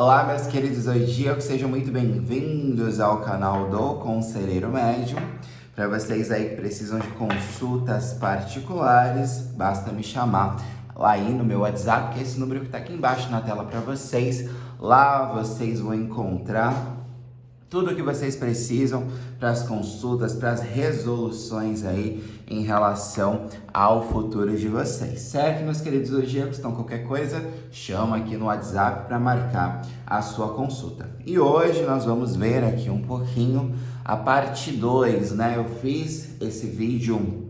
Olá, meus queridos zodíacos, sejam muito bem-vindos ao canal do Conselheiro Médium. Para vocês aí que precisam de consultas particulares, basta me chamar lá aí no meu WhatsApp, que é esse número que está aqui embaixo na tela para vocês. Lá vocês vão encontrar tudo o que vocês precisam para as consultas, para as resoluções aí em relação ao futuro de vocês, certo, meus queridos zodíacos? Então, qualquer coisa, chama aqui no WhatsApp para marcar a sua consulta. E hoje nós vamos ver aqui um pouquinho a parte 2, né? Eu fiz esse vídeo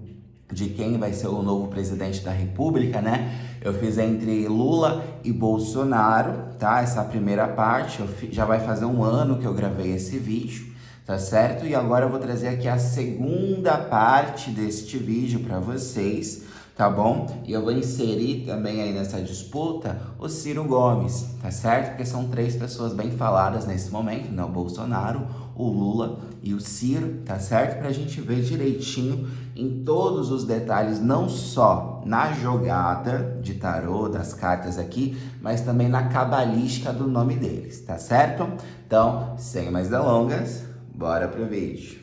de quem vai ser o novo presidente da República, né? Eu fiz entre Lula e Bolsonaro, tá? Essa primeira parte, já vai fazer um ano que eu gravei esse vídeo, tá certo? E agora eu vou trazer aqui a segunda parte deste vídeo para vocês, tá bom? E eu vou inserir também aí nessa disputa o Ciro Gomes, tá certo? Porque são três pessoas bem faladas nesse momento, né? O Bolsonaro, o Lula e o Ciro, tá certo? Pra gente ver direitinho em todos os detalhes, não só na jogada de tarô das cartas aqui, mas também na cabalística do nome deles, tá certo? Então, sem mais delongas, bora pro vídeo.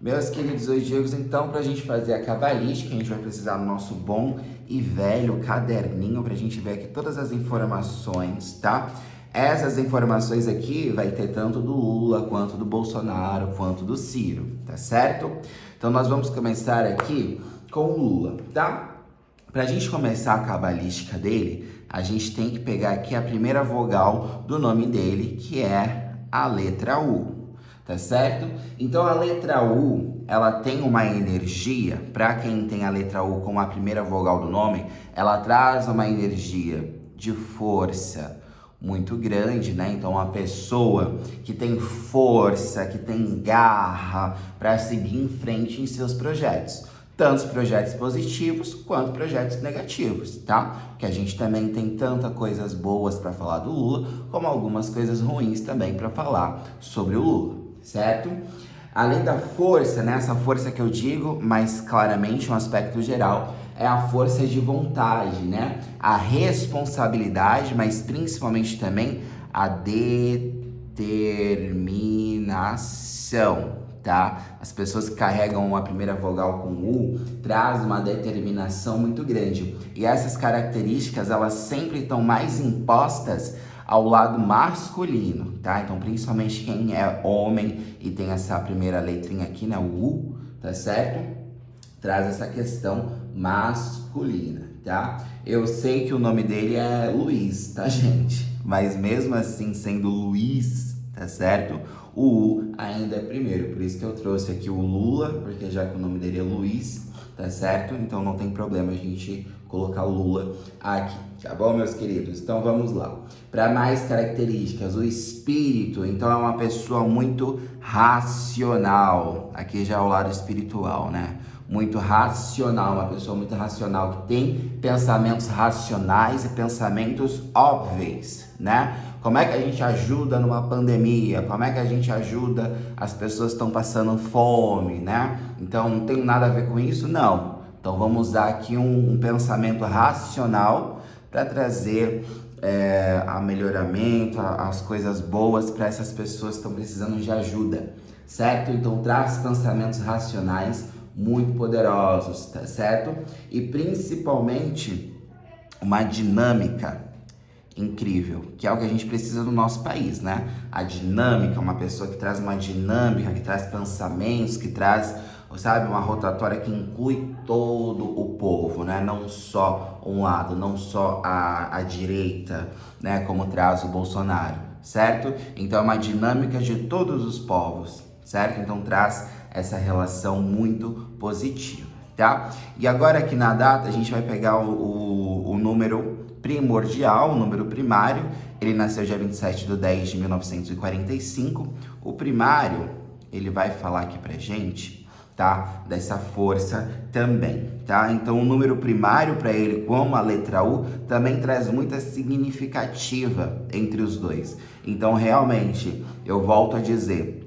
Meus queridos zodíacos, então, para a gente fazer a cabalística, a gente vai precisar do nosso bom e velho caderninho para a gente ver aqui todas as informações, tá? Essas informações aqui vai ter tanto do Lula, quanto do Bolsonaro, quanto do Ciro, tá certo? Então, nós vamos começar aqui com o Lula, tá? Para a gente começar a cabalística dele, a gente tem que pegar aqui a primeira vogal do nome dele, que é a letra U. Tá certo? Então a letra U, ela tem uma energia, para quem tem a letra U como a primeira vogal do nome, ela traz uma energia de força muito grande, né? Então uma pessoa que tem força, que tem garra para seguir em frente em seus projetos. Tanto projetos positivos quanto projetos negativos, tá? Porque a gente também tem tantas coisas boas para falar do Lula, como algumas coisas ruins também para falar sobre o Lula. Certo? Além da força, né? Essa força que eu digo, mais claramente, um aspecto geral, é a força de vontade, né? A responsabilidade, mas principalmente também a determinação, tá? As pessoas que carregam a primeira vogal com U traz uma determinação muito grande. E essas características, elas sempre estão mais impostas ao lado masculino, tá? Então, principalmente quem é homem e tem essa primeira letrinha aqui, né? O U, tá certo? Traz essa questão masculina, tá? Eu sei que o nome dele é Luiz, tá, gente? Mas mesmo assim, sendo Luiz, tá certo? O U ainda é primeiro, por isso que eu trouxe aqui o Lula, porque já que o nome dele é Luiz, tá certo? Então não tem problema a gente colocar o Lula aqui, tá bom, meus queridos? Então vamos lá. Para mais características, o espírito, então é uma pessoa muito racional. Aqui já é o lado espiritual, né? Muito racional, uma pessoa muito racional, que tem pensamentos racionais e pensamentos óbvios, né? Como é que a gente ajuda numa pandemia? Como é que a gente ajuda as pessoas que estão passando fome, né? Então, não tem nada a ver com isso? Não. Então, vamos usar aqui um pensamento racional para trazer a melhoramento, as coisas boas para essas pessoas que estão precisando de ajuda, certo? Então, traz pensamentos racionais muito poderosos, tá certo? E, principalmente, uma dinâmica incrível, que é o que a gente precisa no nosso país, né? A dinâmica, uma pessoa que traz uma dinâmica, que traz pensamentos, que traz, sabe, uma rotatória que inclui todo o povo, né? Não só um lado, não só a direita, né? Como traz o Bolsonaro, certo? Então é uma dinâmica de todos os povos, certo? Então traz essa relação muito positiva, tá? E agora aqui na data a gente vai pegar o número primordial, o número primário. Ele nasceu dia 27/10/1945. O primário, ele vai falar aqui pra gente, tá? Dessa força também, tá? Então, o número primário para ele, como a letra U, também traz muita significativa entre os dois. Então, realmente, eu volto a dizer,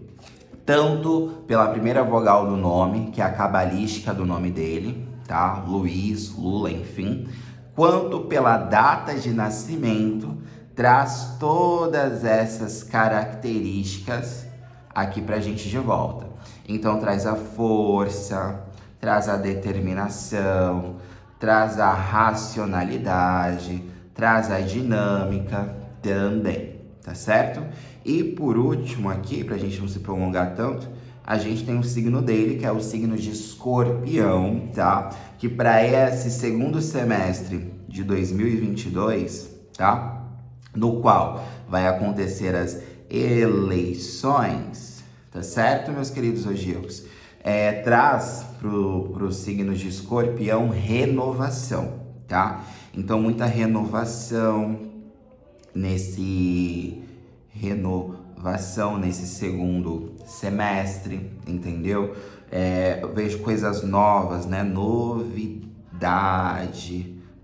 tanto pela primeira vogal do nome, que é a cabalística do nome dele, tá? Luiz, Lula, enfim, quanto pela data de nascimento, traz todas essas características aqui pra gente de volta. Então traz a força, traz a determinação, traz a racionalidade, traz a dinâmica também, tá certo? E por último aqui, pra gente não se prolongar tanto, a gente tem o signo dele, que é o signo de Escorpião, tá? Que para esse segundo semestre de 2022, tá? No qual vai acontecer as eleições, tá certo, meus queridos zodíacos? Traz pro signo de Escorpião renovação, tá? Então, muita renovação nesse segundo semestre, entendeu? Eu vejo coisas novas, né? Novidade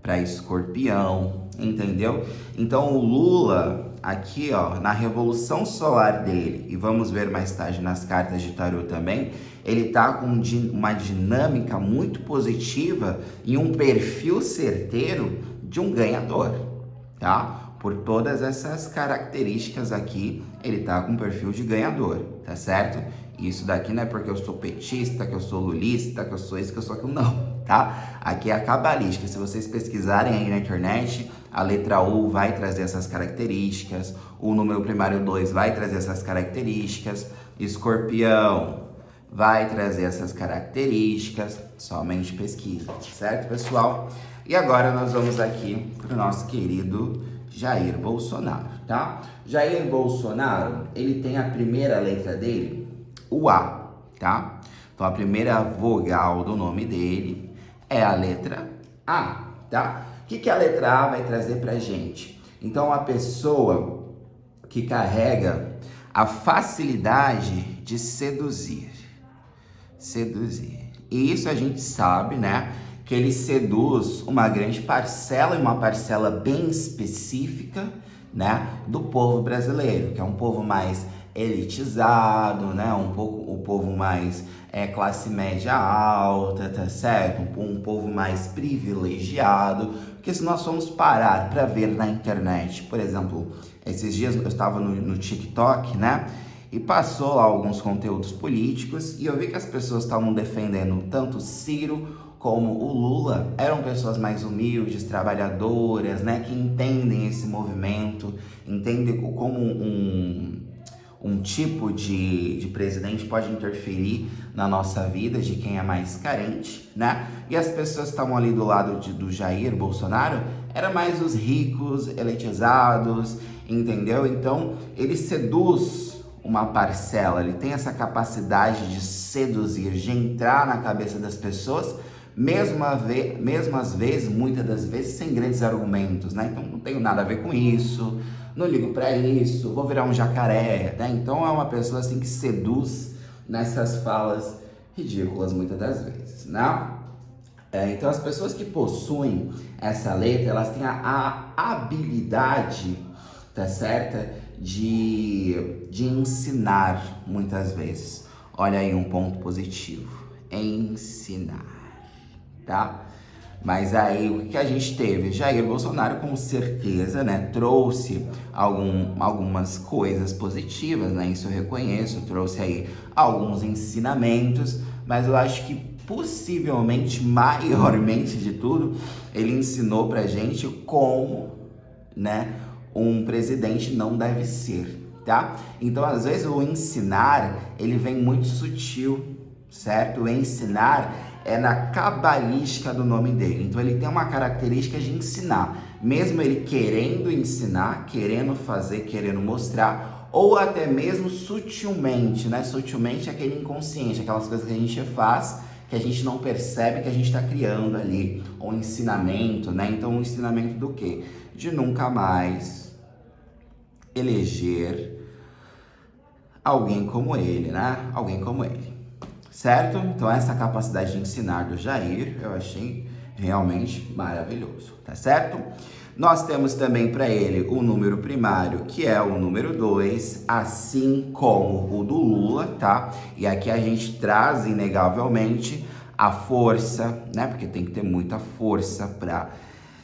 para Escorpião, entendeu? Então o Lula aqui, ó, na revolução solar dele, e vamos ver mais tarde nas cartas de tarô também, ele tá com uma dinâmica muito positiva e um perfil certeiro de um ganhador, tá? Por todas essas características aqui, ele tá com um perfil de ganhador, tá certo? Isso daqui não é porque eu sou petista, que eu sou lulista, que eu sou isso, que eu sou aquilo, não, tá? Aqui é a cabalística. Se vocês pesquisarem aí na internet, a letra U vai trazer essas características, o número primário 2 vai trazer essas características, Escorpião vai trazer essas características, somente pesquisa, certo, pessoal? E agora nós vamos aqui pro nosso querido Jair Bolsonaro, tá? Jair Bolsonaro, ele tem a primeira letra dele, o A, tá? Então a primeira vogal do nome dele é a letra A, tá? O que a letra A vai trazer pra gente? Então a pessoa que carrega a facilidade de seduzir. E isso a gente sabe, né? Que ele seduz uma grande parcela e uma parcela bem específica, né, do povo brasileiro, que é um povo mais elitizado, né, o povo mais classe média alta, tá certo? Um povo mais privilegiado, porque se nós formos parar para ver na internet, por exemplo, esses dias eu estava no TikTok, né, e passou lá alguns conteúdos políticos e eu vi que as pessoas estavam defendendo tanto Ciro como o Lula, eram pessoas mais humildes, trabalhadoras, né, que entendem esse movimento, entendem como um tipo de presidente pode interferir na nossa vida, de quem é mais carente, né? E as pessoas que estavam ali do lado do Jair Bolsonaro eram mais os ricos, elitizados, entendeu? Então, ele seduz uma parcela, ele tem essa capacidade de seduzir, de entrar na cabeça das pessoas, mesmo às vezes, muitas das vezes, sem grandes argumentos, né? Então, não tenho nada a ver com isso, não ligo pra isso, vou virar um jacaré, né? Então, é uma pessoa, assim, que seduz nessas falas ridículas, muitas das vezes, né? Então, as pessoas que possuem essa letra, elas têm a habilidade, tá certa? De ensinar, muitas vezes. Olha aí um ponto positivo, ensinar. Tá? Mas aí o que a gente teve? Jair Bolsonaro com certeza, né, trouxe algumas coisas positivas, né, isso eu reconheço, trouxe aí alguns ensinamentos, mas eu acho que possivelmente, maiormente de tudo, ele ensinou pra gente como, né, um presidente não deve ser, tá? Então às vezes o ensinar, ele vem muito sutil, certo? O ensinar é na cabalística do nome dele. Então ele tem uma característica de ensinar. Mesmo ele querendo ensinar, querendo fazer, querendo mostrar, ou até mesmo sutilmente, né? Sutilmente é aquele inconsciente, aquelas coisas que a gente faz, que a gente não percebe que a gente está criando ali. Um ensinamento, né? Então um ensinamento do quê? De nunca mais eleger alguém como ele, né? Alguém como ele. Certo? Então essa capacidade de ensinar do Jair, eu achei realmente maravilhoso, tá certo? Nós temos também para ele o número primário, que é o número 2, assim como o do Lula, tá? E aqui a gente traz, inegavelmente, a força, né? Porque tem que ter muita força para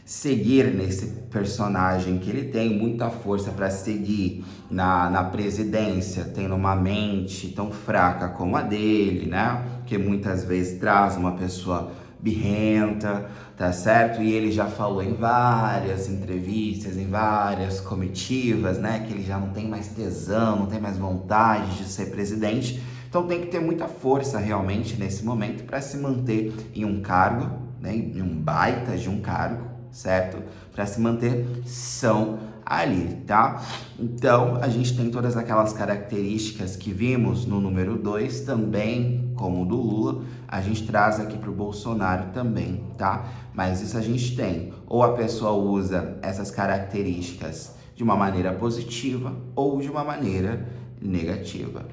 seguir nesse personagem que ele tem, muita força para seguir na presidência, tendo uma mente tão fraca como a dele, né? Que muitas vezes traz uma pessoa birrenta, tá certo? E ele já falou em várias entrevistas, em várias comitivas, né? Que ele já não tem mais tesão, não tem mais vontade de ser presidente. Então tem que ter muita força realmente nesse momento para se manter em um cargo, né? Em um baita de um cargo, certo? Para se manter são ali, tá? Então, a gente tem todas aquelas características que vimos no número 2 também, como o do Lula, a gente traz aqui para o Bolsonaro também, tá? Mas isso a gente tem, ou a pessoa usa essas características de uma maneira positiva ou de uma maneira negativa,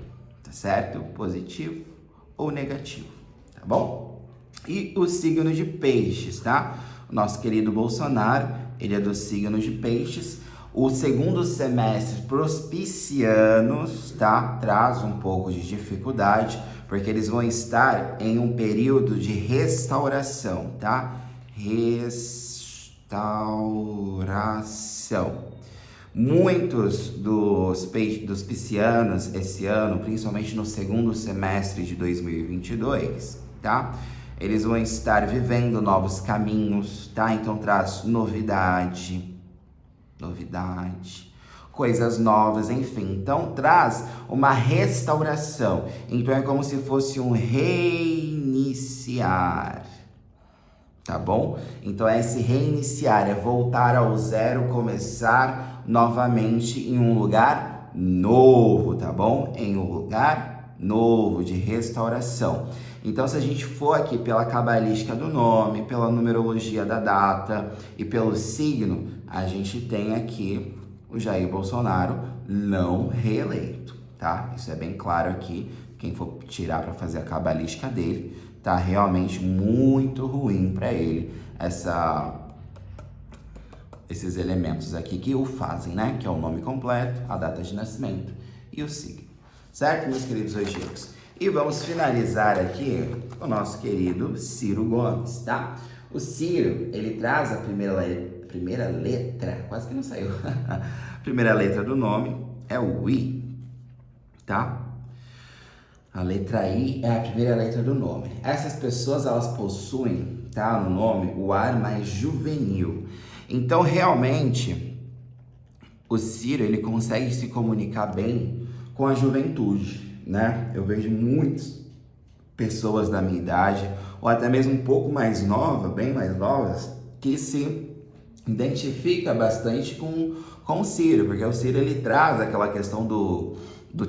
tá certo? Positivo ou negativo, tá bom? E o signo de peixes, tá? O nosso querido Bolsonaro, ele é do signo de peixes. O segundo semestre para os piscianos, tá? Traz um pouco de dificuldade, porque eles vão estar em um período de restauração, tá? Restauração. Muitos dos piscianos esse ano, principalmente no segundo semestre de 2022, tá? Eles vão estar vivendo novos caminhos, tá? Então traz novidade, coisas novas, enfim. Então traz uma restauração. Então é como se fosse um reiniciar, tá bom? Então é esse reiniciar, é voltar ao zero, começar novamente em um lugar novo, tá bom? Em um lugar novo, de restauração. Então, se a gente for aqui pela cabalística do nome, pela numerologia da data e pelo signo, a gente tem aqui o Jair Bolsonaro não reeleito, tá? Isso é bem claro aqui. Quem for tirar para fazer a cabalística dele, tá realmente muito ruim para ele esses elementos aqui que o fazem, né? Que é o nome completo, a data de nascimento e o signo. Certo, meus queridos zodíacos? E vamos finalizar aqui com o nosso querido Ciro Gomes, tá? O Ciro, ele traz a primeira letra, quase que não saiu. A primeira letra do nome é o I, tá? A letra I é a primeira letra do nome. Essas pessoas, elas possuem, tá, no nome, o ar mais juvenil. Então, realmente, o Ciro, ele consegue se comunicar bem com a juventude, né? Eu vejo muitas pessoas da minha idade, ou até mesmo um pouco mais nova, bem mais novas, que se identifica bastante com o Ciro, porque o Ciro, ele traz aquela questão do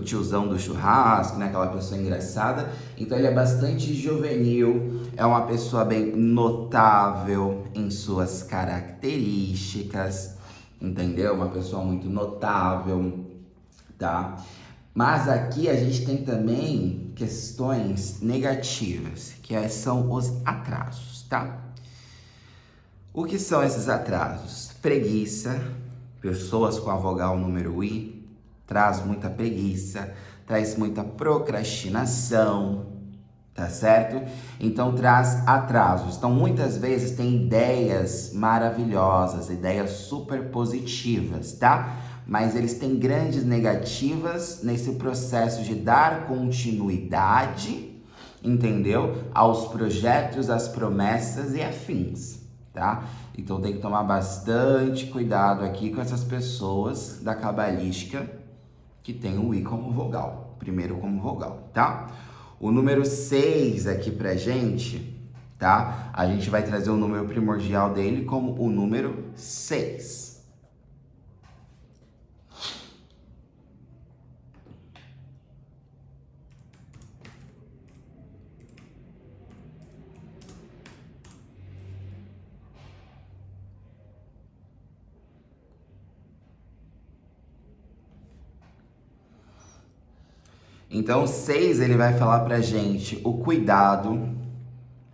tiozão do churrasco, né? Aquela pessoa engraçada. Então ele é bastante juvenil, é uma pessoa bem notável em suas características, entendeu? Uma pessoa muito notável, tá? Mas aqui a gente tem também questões negativas, que são os atrasos, tá? O que são esses atrasos? Preguiça, pessoas com a vogal número I, traz muita preguiça, traz muita procrastinação, tá certo? Então traz atrasos. Então muitas vezes tem ideias maravilhosas, ideias super positivas, tá? Mas eles têm grandes negativas nesse processo de dar continuidade, entendeu? Aos projetos, às promessas e afins, tá? Então tem que tomar bastante cuidado aqui com essas pessoas da cabalística que tem o I como vogal, primeiro como vogal, tá? O número 6 aqui pra gente, tá? A gente vai trazer o número primordial dele como o número 6. Então, o 6, ele vai falar pra gente o cuidado,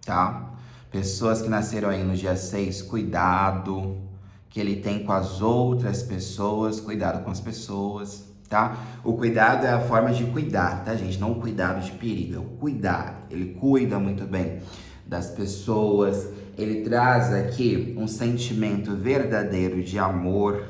tá? Pessoas que nasceram aí no dia 6, cuidado que ele tem com as outras pessoas, cuidado com as pessoas, tá? O cuidado é a forma de cuidar, tá, gente? Não o cuidado de perigo, é o cuidar. Ele cuida muito bem das pessoas, ele traz aqui um sentimento verdadeiro de amor.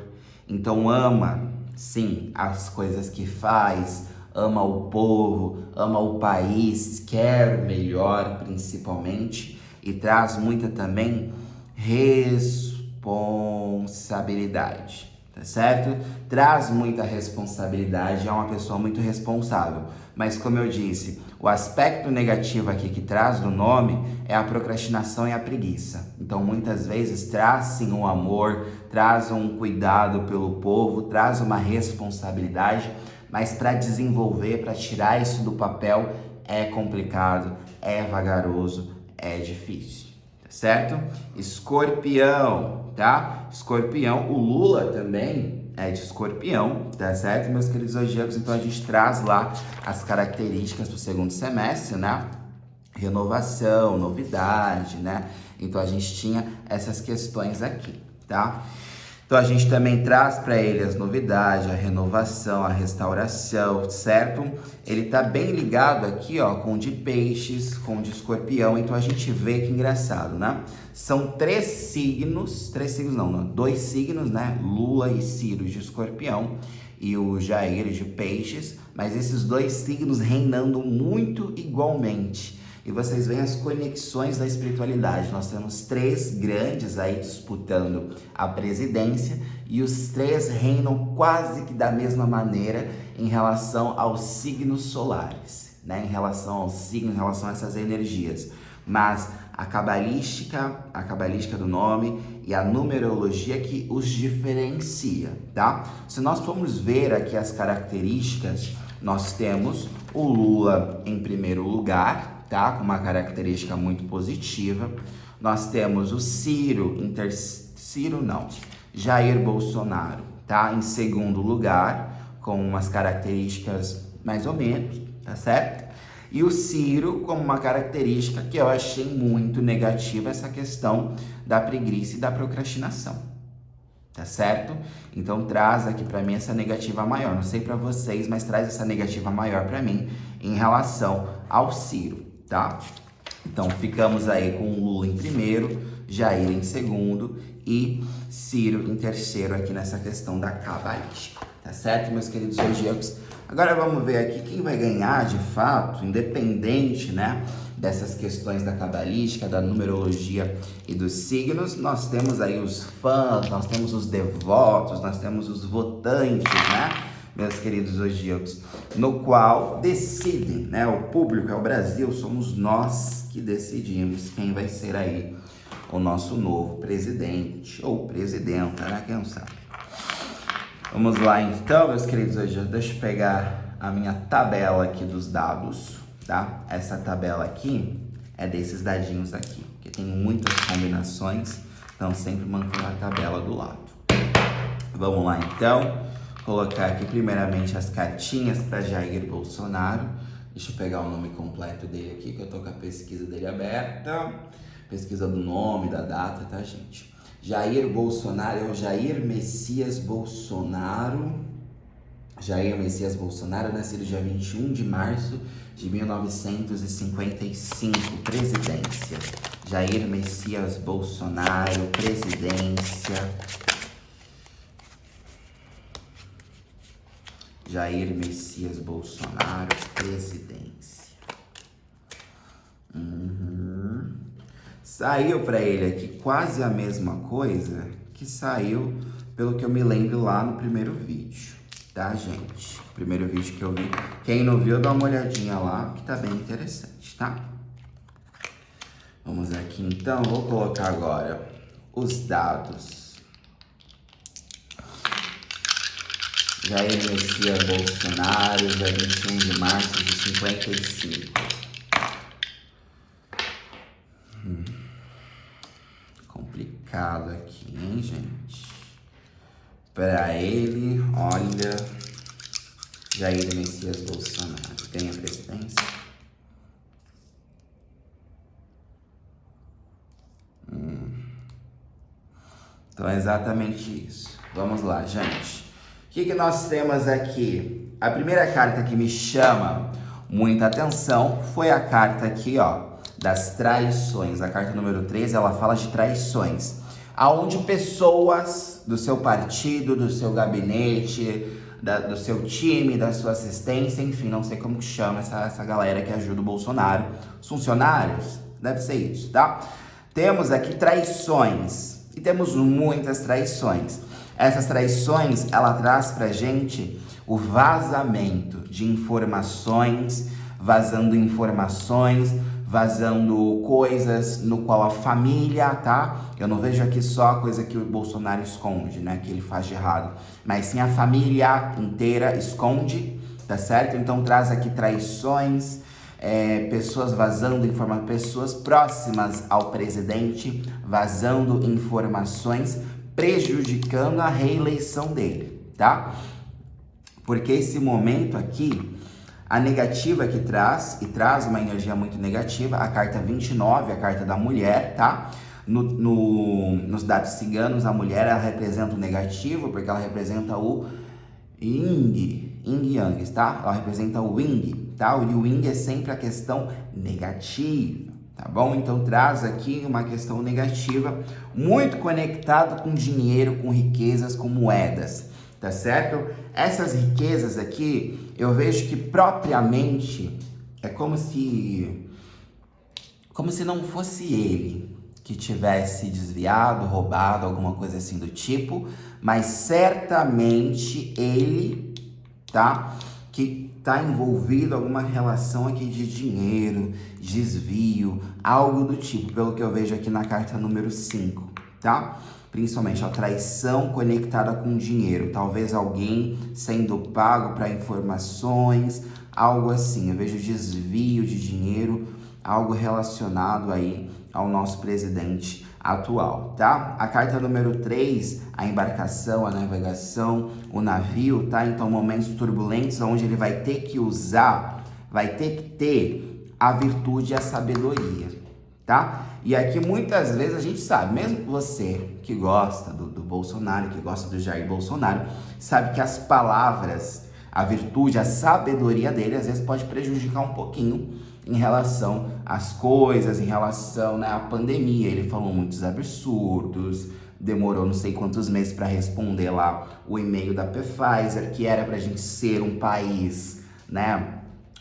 Então ama, sim, as coisas que faz, ama o povo, ama o país, quer o melhor principalmente, e traz muita também responsabilidade, tá certo? Traz muita responsabilidade, é uma pessoa muito responsável. Mas como eu disse, o aspecto negativo aqui que traz no nome é a procrastinação e a preguiça. Então muitas vezes traz sim um amor, traz um cuidado pelo povo, traz uma responsabilidade, mas para desenvolver, para tirar isso do papel é complicado, é vagaroso, é difícil, tá certo? Escorpião, tá? Escorpião, o Lula também é de escorpião, tá certo, meus queridos zodíacos? Então a gente traz lá as características do segundo semestre, né? Renovação, novidade, né? Então a gente tinha essas questões aqui, tá? Então a gente também traz para ele as novidades, a renovação, a restauração, certo? Ele tá bem ligado aqui, ó, com o de peixes, com o de escorpião, então a gente vê que engraçado, né? São dois signos, né? Lula e Ciro de escorpião e o Jair de peixes, mas esses dois signos reinando muito igualmente. E vocês veem as conexões da espiritualidade. Nós temos três grandes aí disputando a presidência e os três reinam quase que da mesma maneira em relação aos signos solares, né? Em relação aos signos, em relação a essas energias. Mas a cabalística do nome e a numerologia que os diferencia, tá? Se nós formos ver aqui as características, nós temos o Lula em primeiro lugar, tá? Com uma característica muito positiva. Nós temos o Jair Bolsonaro, tá? Em segundo lugar, com umas características mais ou menos, tá certo? E o Ciro como uma característica que eu achei muito negativa, essa questão da preguiça e da procrastinação, tá certo? Então traz aqui para mim essa negativa maior, não sei para vocês, mas traz essa negativa maior para mim em relação ao Ciro, tá? Então ficamos aí com o Lula em primeiro, Jair em segundo e Ciro em terceiro aqui nessa questão da cabalística, tá certo, meus queridos zodíacos? Agora vamos ver aqui quem vai ganhar de fato, independente, né, dessas questões da cabalística, da numerologia e dos signos. Nós temos aí os fãs, nós temos os devotos, nós temos os votantes, né, meus queridos zodíacos, no qual decidem, né, o público, é o Brasil, somos nós que decidimos quem vai ser aí o nosso novo presidente ou presidenta, né, quem não sabe. Vamos lá então, meus queridos zodíacos, deixa eu pegar a minha tabela aqui dos dados, tá? Essa tabela aqui é desses dadinhos aqui, que tem muitas combinações, então sempre mantenho a tabela do lado. Vamos lá então, colocar aqui primeiramente as cartinhas para Jair Bolsonaro. Deixa eu pegar o nome completo dele aqui, que eu tô com a pesquisa dele aberta. Pesquisa do nome, da data, tá, gente? Jair Bolsonaro é o Jair Messias Bolsonaro. Jair Messias Bolsonaro, nascido dia 21 de março de 1955, presidência. Jair Messias Bolsonaro, presidência. Jair Messias Bolsonaro, presidência. Saiu para ele aqui quase a mesma coisa que saiu, pelo que eu me lembro, lá no primeiro vídeo, tá, gente? Primeiro vídeo que eu vi. Quem não viu, dá uma olhadinha lá, que tá bem interessante, tá? Vamos aqui então, vou colocar agora os dados. Jair Messias Bolsonaro, dia 21 de março de 55. Complicado aqui, hein, gente? Para ele, olha, Jair Messias Bolsonaro tem a presidência. Então é exatamente isso. Vamos lá, gente. O que nós temos aqui? A primeira carta que me chama muita atenção foi a carta aqui, ó, das traições. A carta número 13, ela fala de traições. Aonde pessoas do seu partido, do seu gabinete, do seu time, da sua assistência, enfim, não sei como que chama essa galera que ajuda o Bolsonaro. Os funcionários? Deve ser isso, tá? Temos aqui traições. E temos muitas traições. Essas traições, ela traz pra gente o vazamento de informações, vazando coisas no qual a família, tá? Eu não vejo aqui só a coisa que o Bolsonaro esconde, né? Que ele faz de errado. Mas sim a família inteira esconde, tá certo? Então traz aqui traições, pessoas vazando informações, pessoas próximas ao presidente vazando informações, prejudicando a reeleição dele, tá? Porque esse momento aqui, a negativa que traz, e traz uma energia muito negativa, a carta 29, a carta da mulher, tá? Nos dados ciganos, a mulher, ela representa o negativo, porque ela representa o Yin Yang, tá? Ela representa o Yin, tá? E o Yin é sempre a questão negativa, tá bom? Então traz aqui uma questão negativa, muito conectado com dinheiro, com riquezas, com moedas, tá certo? Essas riquezas aqui, eu vejo que propriamente é como se não fosse ele que tivesse desviado, roubado, alguma coisa assim do tipo, mas certamente ele, tá? Que tá envolvido em alguma relação aqui de dinheiro, desvio, algo do tipo, pelo que eu vejo aqui na carta número 5, tá? Principalmente a traição conectada com dinheiro, talvez alguém sendo pago para informações, algo assim. Eu vejo desvio de dinheiro, algo relacionado aí ao nosso presidente atual, tá? A carta número 3, a embarcação, a navegação, o navio, tá? Então, momentos turbulentos onde ele vai ter que ter a virtude e a sabedoria, tá? E aqui muitas vezes a gente sabe, mesmo você que gosta do Bolsonaro, que gosta do Jair Bolsonaro, sabe que as palavras, a virtude, a sabedoria dele às vezes pode prejudicar um pouquinho em relação às coisas, em relação, né, à pandemia. Ele falou muitos absurdos, demorou não sei quantos meses para responder lá o e-mail da Pfizer, que era pra gente ser um país, né,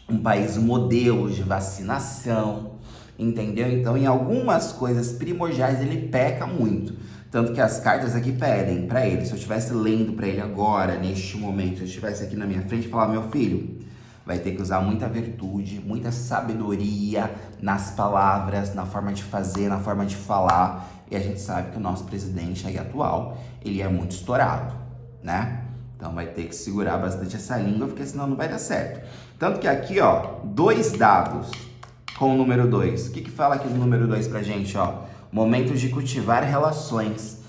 um país modelo de vacinação, entendeu? Então, em algumas coisas primordiais ele peca muito. Tanto que as cartas aqui pedem para ele, se eu estivesse lendo para ele agora, neste momento, se eu estivesse aqui na minha frente, falar: meu filho, vai ter que usar muita virtude, muita sabedoria nas palavras, na forma de fazer, na forma de falar. E a gente sabe que o nosso presidente aí atual, ele é muito estourado, né? Então vai ter que segurar bastante essa língua, porque senão não vai dar certo. Tanto que aqui, ó, 2 dados com o número 2. O que fala aqui no número 2 pra gente, ó? Momento de cultivar relações.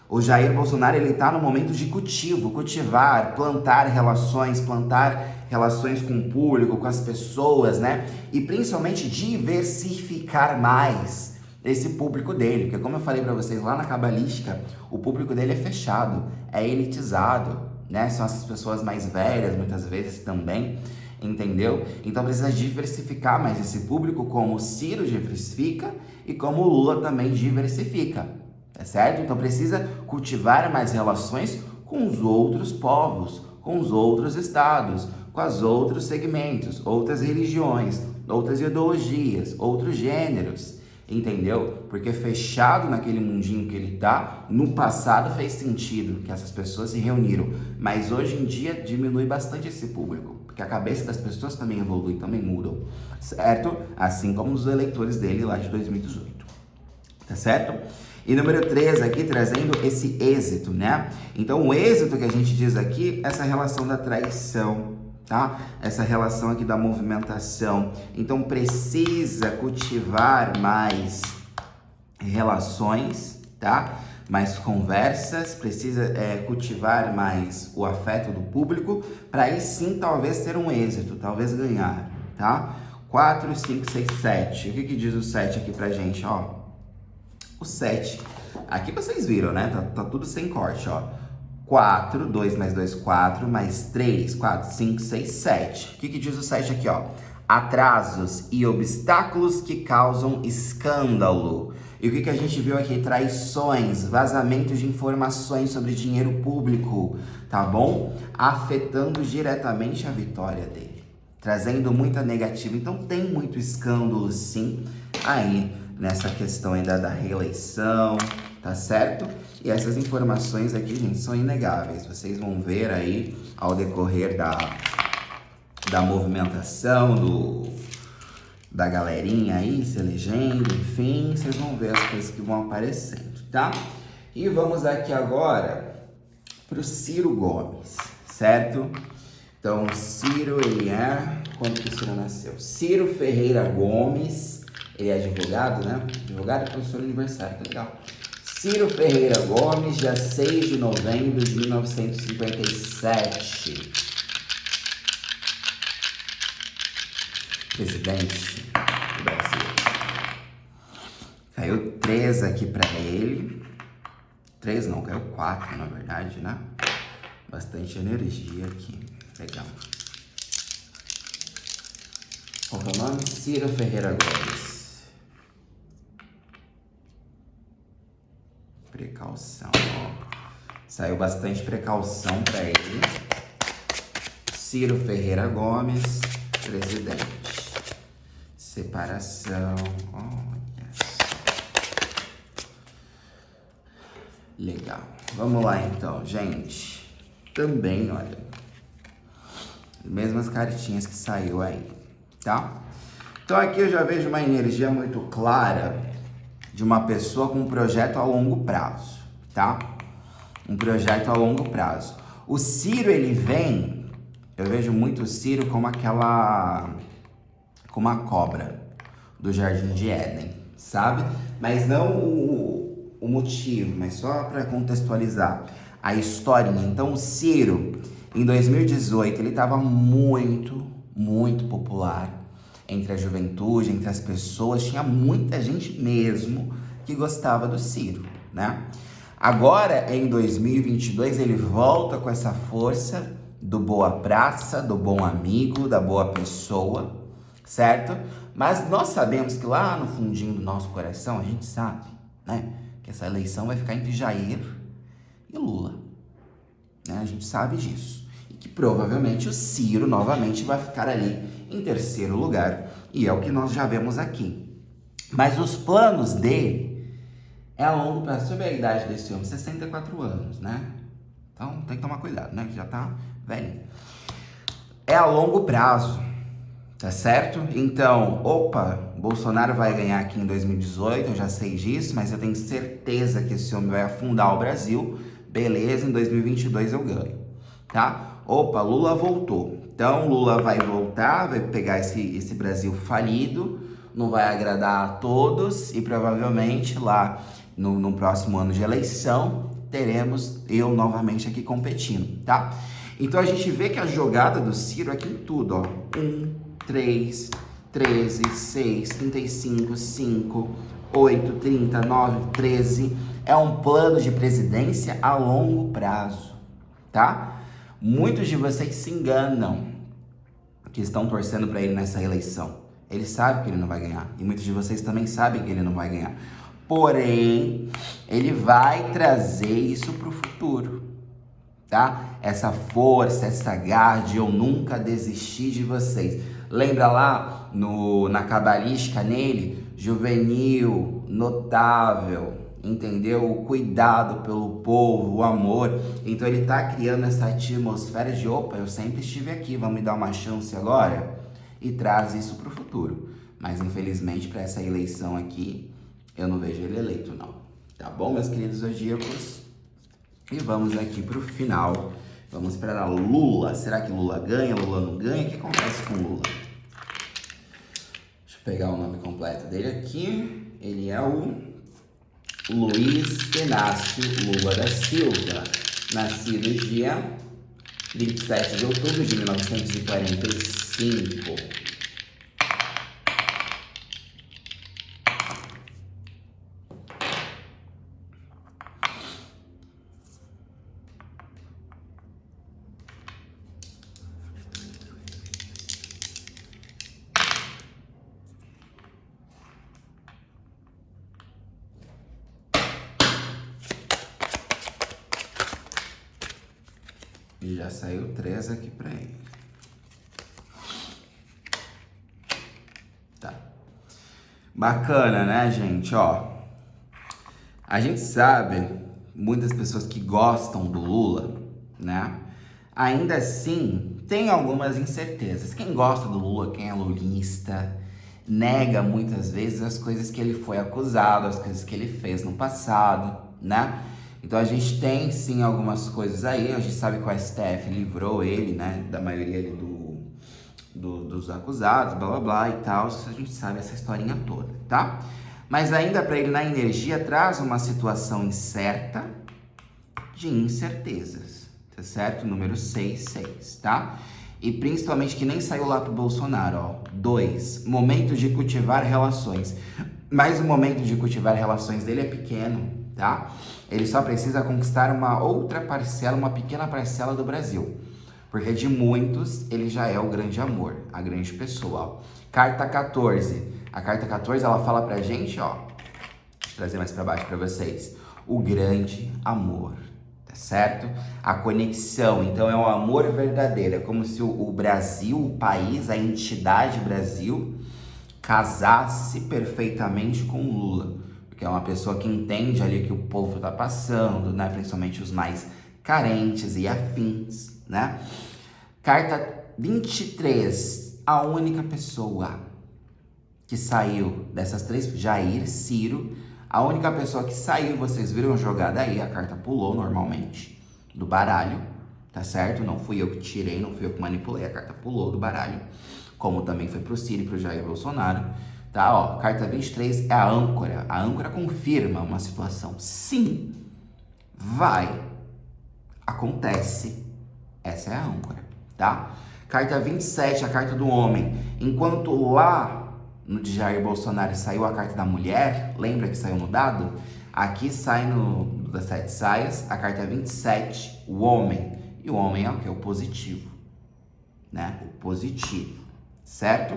O Jair Bolsonaro, ele tá no momento de cultivar, plantar relações com o público, com as pessoas, né? E principalmente diversificar mais esse público dele. Porque como eu falei pra vocês, lá na cabalística, o público dele é fechado, é elitizado, né? São essas pessoas mais velhas, muitas vezes também, entendeu? Então precisa diversificar mais esse público, como o Ciro diversifica e como o Lula também diversifica, tá certo? Então precisa cultivar mais relações com os outros povos, com os outros estados, com os outros segmentos, outras religiões, outras ideologias, outros gêneros, entendeu? Porque fechado naquele mundinho que ele tá, no passado fez sentido que essas pessoas se reuniram, mas hoje em dia diminui bastante esse público, porque a cabeça das pessoas também evolui, também mudam, certo? Assim como os eleitores dele lá de 2018, tá certo? E número 3 aqui, trazendo esse êxito, né? Então, o êxito que a gente diz aqui, essa relação da traição, tá? Essa relação aqui da movimentação. Então, precisa cultivar mais relações, tá? Mais conversas, precisa cultivar mais o afeto do público, para aí sim, talvez ter um êxito, talvez ganhar, tá? 4, 5, 6, 7. O que diz o 7 aqui pra gente, ó? O 7, aqui vocês viram, né? Tá tudo sem corte, ó. 4, 2 mais 2, 4, mais 3, 4, 5, 6, 7. O que diz o 7 aqui, ó? atrasos e obstáculos que causam escândalo. E o que a gente viu aqui? Traições, vazamentos de informações sobre dinheiro público, tá bom? Afetando diretamente a vitória dele, trazendo muita negativa. Então tem muito escândalo, sim, aí nessa questão ainda da reeleição, tá certo? E essas informações aqui, gente, são inegáveis. Vocês vão ver aí ao decorrer da movimentação, da galerinha aí se elegendo, enfim, vocês vão ver as coisas que vão aparecendo, tá? E vamos aqui agora pro Ciro Gomes, certo? Então, Ciro, ele é... Quando que o Ciro nasceu? Ciro Ferreira Gomes, ele é advogado, né? Advogado e professor aniversário, tá legal? Ciro Ferreira Gomes, dia 6 de novembro de 1957. Presidente do Brasil. Caiu 3 aqui pra ele. 3 não, caiu 4 na verdade, né? Bastante energia aqui. Legal. Qual que é o nome? Ciro Ferreira Gomes. Precaução, ó. Saiu bastante precaução pra ele. Ciro Ferreira Gomes, presidente. Separação, olha só. Legal. Vamos lá então, gente. Também, olha, mesmas cartinhas que saiu aí, tá? Então aqui eu já vejo uma energia muito clara de uma pessoa com um projeto a longo prazo, tá? Um projeto a longo prazo. O Ciro, ele vem, eu vejo muito o Ciro como como a cobra do Jardim de Éden, sabe? Mas não o motivo, mas só para contextualizar a historinha. Então, o Ciro, em 2018, ele estava muito popular entre a juventude, entre as pessoas. Tinha muita gente mesmo que gostava do Ciro, né? Agora, em 2022, ele volta com essa força do boa praça, do bom amigo, da boa pessoa, certo? Mas nós sabemos que lá no fundinho do nosso coração, a gente sabe, né? Que essa eleição vai ficar entre Jair e Lula, né? A gente sabe disso. E que provavelmente o Ciro novamente vai ficar ali em terceiro lugar. E é o que nós já vemos aqui. Mas os planos dele é a longo prazo. Sobre a idade desse homem, 64 anos, né? Então tem que tomar cuidado, né? Que já tá velho. É a longo prazo, tá certo? Então, opa, Bolsonaro vai ganhar aqui em 2018, eu já sei disso, mas eu tenho certeza que esse homem vai afundar o Brasil. Beleza, em 2022 eu ganho, tá? Opa, Lula voltou. Então, Lula vai voltar, vai pegar esse Brasil falido, não vai agradar a todos e provavelmente lá no próximo ano de eleição teremos eu novamente aqui competindo, tá? Então, a gente vê que a jogada do Ciro aqui em tudo, ó. 1, 3, 13, 6, 35, 5, 8, 30, 9, 13. É um plano de presidência a longo prazo, tá? Muitos de vocês se enganam que estão torcendo para ele nessa eleição. Ele sabe que ele não vai ganhar. E muitos de vocês também sabem que ele não vai ganhar. Porém, ele vai trazer isso para o futuro, tá? Essa força, essa garra de eu nunca desistir de vocês. Lembra lá na cabalística nele? Juvenil, notável, entendeu? O cuidado pelo povo, o amor. Então ele tá criando essa atmosfera de opa, eu sempre estive aqui, vamos me dar uma chance agora? E traz isso pro futuro. Mas infelizmente para essa eleição aqui, eu não vejo ele eleito não. Tá bom, meus queridos zodíacos? E vamos aqui pro final. Vamos esperar Lula. Será que Lula ganha? Lula não ganha? O que acontece com Lula? Deixa eu pegar o nome completo dele aqui. Ele é o Luiz Inácio Lula da Silva. Nascido dia 27 de outubro de 1945. E já saiu 3 aqui pra ele. Tá. Bacana, né, gente? Ó, a gente sabe, muitas pessoas que gostam do Lula, né? Ainda assim, tem algumas incertezas. Quem gosta do Lula, quem é lulista, nega muitas vezes as coisas que ele foi acusado, as coisas que ele fez no passado, né? Então a gente tem sim algumas coisas aí, a gente sabe que o STF livrou ele, né, da maioria ali dos acusados, blá blá blá e tal, a gente sabe essa historinha toda, tá? Mas ainda para ele na energia traz uma situação incerta de incertezas, tá certo? Número 66, tá? E principalmente que nem saiu lá pro Bolsonaro, ó. 2, momento de cultivar relações. Mas o momento de cultivar relações dele é pequeno, tá? Ele só precisa conquistar uma outra parcela, uma pequena parcela do Brasil. Porque de muitos, ele já é o grande amor, a grande pessoa, ó. Carta 14. A carta 14, ela fala pra gente, ó. Deixa eu trazer mais pra baixo pra vocês. O grande amor, tá certo? A conexão, então é um amor verdadeiro. É como se o Brasil, o país, a entidade Brasil, casasse perfeitamente com o Lula. Porque é uma pessoa que entende ali que o povo tá passando, né? Principalmente os mais carentes e afins, né? Carta 23, a única pessoa que saiu dessas 3, Jair, Ciro, a única pessoa que saiu, vocês viram jogada aí, a carta pulou normalmente do baralho, tá certo? Não fui eu que tirei, não fui eu que manipulei, a carta pulou do baralho, como também foi pro Ciro e pro Jair Bolsonaro, tá? Ó, carta 23 é a âncora confirma uma situação, sim, vai, acontece, essa é a âncora, tá? Carta 27, a carta do homem. Enquanto lá no de Jair Bolsonaro saiu a carta da mulher, lembra que saiu no dado? Aqui sai no das 7 saias, a carta 27, o homem. E o homem é o que? O positivo, né? O positivo, certo?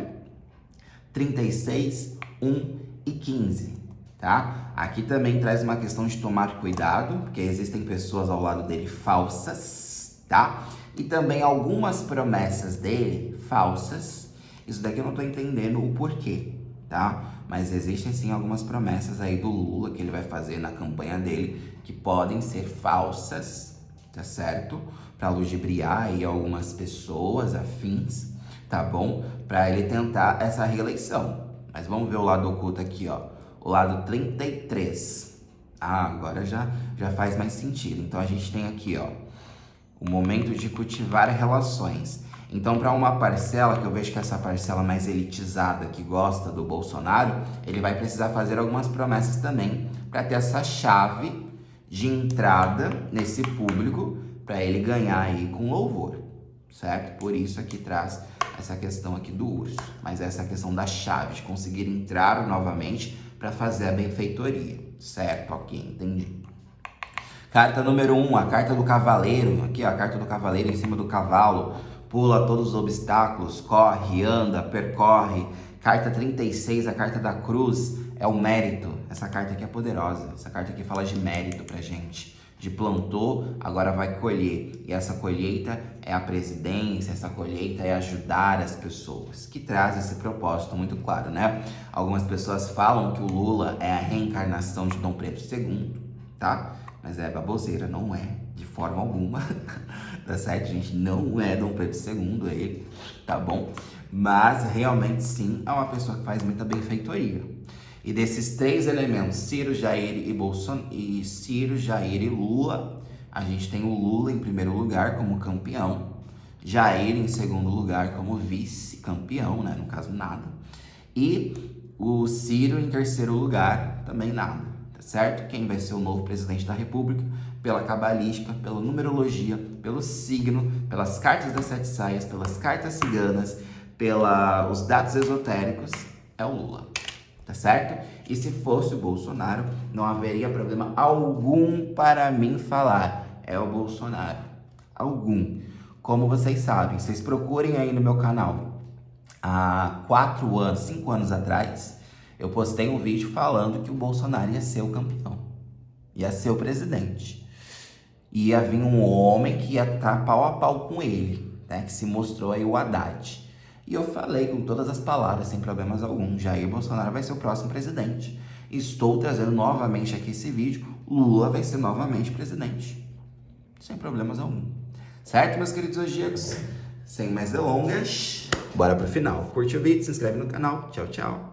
36, 1 e 15, tá? Aqui também traz uma questão de tomar cuidado, porque existem pessoas ao lado dele falsas, tá? E também algumas promessas dele falsas. Isso daqui eu não tô entendendo o porquê, tá? Mas existem sim algumas promessas aí do Lula que ele vai fazer na campanha dele que podem ser falsas, tá certo? Para ludibriar aí algumas pessoas afins, tá bom? Para ele tentar essa reeleição. Mas vamos ver o lado oculto aqui, ó. O lado 33. Ah, agora já faz mais sentido. Então a gente tem aqui, ó, o momento de cultivar relações. Então, para uma parcela, que eu vejo que essa parcela mais elitizada, que gosta do Bolsonaro, ele vai precisar fazer algumas promessas também para ter essa chave de entrada nesse público, para ele ganhar aí com louvor, certo? Por isso aqui traz essa questão aqui do urso, mas essa questão da chave, de conseguir entrar novamente para fazer a benfeitoria, certo? Ok, entendi. Carta número 1, a carta do cavaleiro, aqui ó, a carta do cavaleiro em cima do cavalo, pula todos os obstáculos, corre, anda, percorre. Carta 36, a carta da cruz, é o mérito. Essa carta aqui é poderosa, essa carta aqui fala de mérito pra gente. De plantou, agora vai colher. E essa colheita é a presidência, essa colheita é ajudar as pessoas, que traz esse propósito muito claro, né? Algumas pessoas falam que o Lula é a reencarnação de Dom Pedro II, tá? Mas é baboseira, não é, de forma alguma, tá certo, gente? Não é Dom Pedro II ele, tá bom? Mas realmente sim, é uma pessoa que faz muita benfeitoria. E desses 3 elementos, Ciro, Jair e Bolsonaro, e Ciro, Jair e Lula, a gente tem o Lula em primeiro lugar como campeão, Jair em segundo lugar como vice-campeão, né? No caso, nada. E o Ciro em terceiro lugar, também nada. Certo? Quem vai ser o novo presidente da República, pela cabalística, pela numerologia, pelo signo, pelas cartas das 7 saias, pelas cartas ciganas, pelos dados esotéricos, é o Lula, tá certo? E se fosse o Bolsonaro, não haveria problema algum para mim falar, é o Bolsonaro, algum. Como vocês sabem, vocês procurem aí no meu canal, há 4 anos, 5 anos atrás, eu postei um vídeo falando que o Bolsonaro ia ser o campeão, ia ser o presidente. ia vir um homem que ia estar pau a pau com ele, né? Que se mostrou aí o Haddad. E eu falei com todas as palavras, sem problemas algum, Jair Bolsonaro vai ser o próximo presidente. Estou trazendo novamente aqui esse vídeo, Lula vai ser novamente presidente. Sem problemas algum. Certo, meus queridos zodíacos? Sem mais delongas, bora pro final. Curte o vídeo, se inscreve no canal. Tchau, tchau.